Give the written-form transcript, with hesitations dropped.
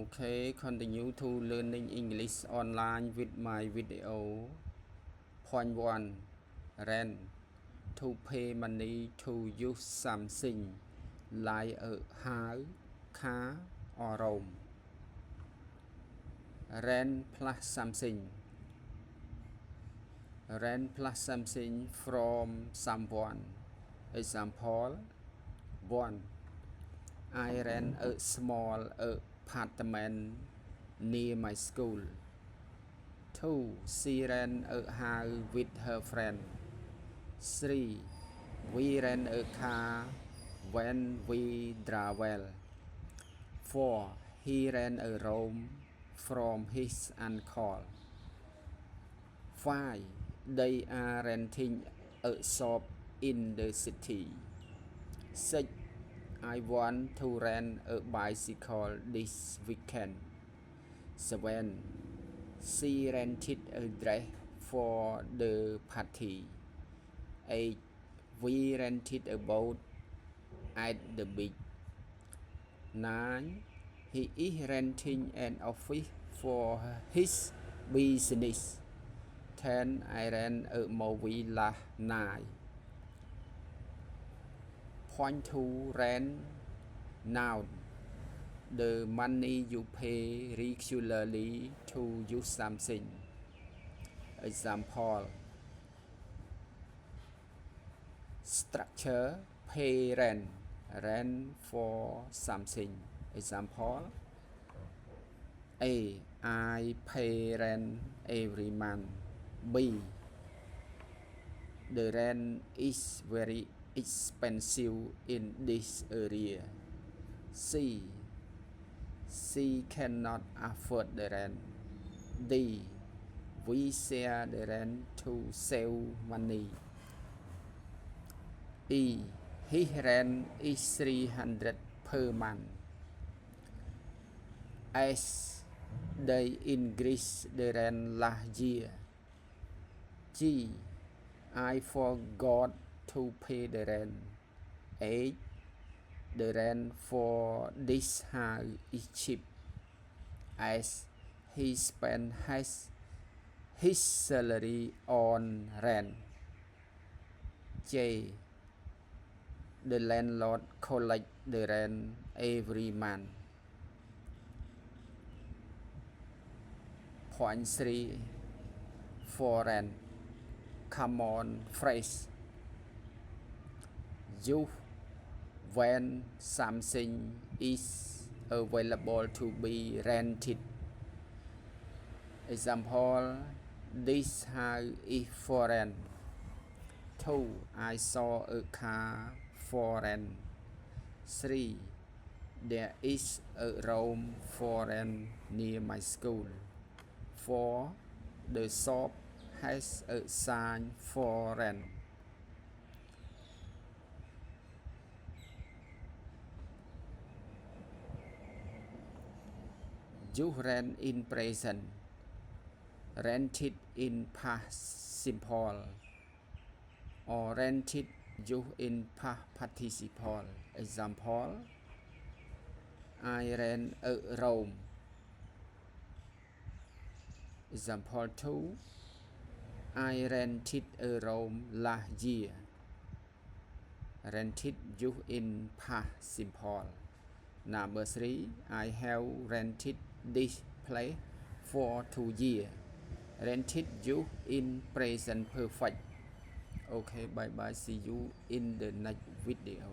Okay, continue to learning English online with my video. Point 1. Rent. To pay money to use something like a house, car or room. Rent plus something. Rent plus something from someone. Example 1. I rent a small apartment near my school. 2. She rent a house with her friend. 3. We rent a car when we travel. 4. He rent a room from his uncle. 5. They are renting a shop in the city. 6. I want to rent a bicycle this weekend. 7. She rented a dress for the party. 8. We rented a boat at the beach. 9. He is renting an office for his business. 10. I rent a movie last night. Point 2. Rent. Noun. The money you pay regularly to use something. Example. Structure. Pay rent. Rent for something. Example. A. I pay rent every month. B. The rent is very expensive in this area. C. She cannot afford the rent. D. We share the rent to save money. E. His rent is 300 per month. S. They increased the rent last year. G. I forgot to pay the rent. H. The rent for this house is cheap. As he spent his salary on rent. J. The landlord collects the rent every month. Point 3. For rent. Come on, phrase. Use when something is available to be rented. Example. This house is for rent. 2. I saw a car for rent. 3. There is a room for rent near my school. 4. The shop has a sign for rent. You rent in present. Rented in past simple. Or rented you in past participle. Example. I rent a room. Example 2. I rented a room last year. Rented you in past simple. Number 3. I have rented this place for 2 years. Rented you in present perfect. Okay, bye bye. See you in the next video.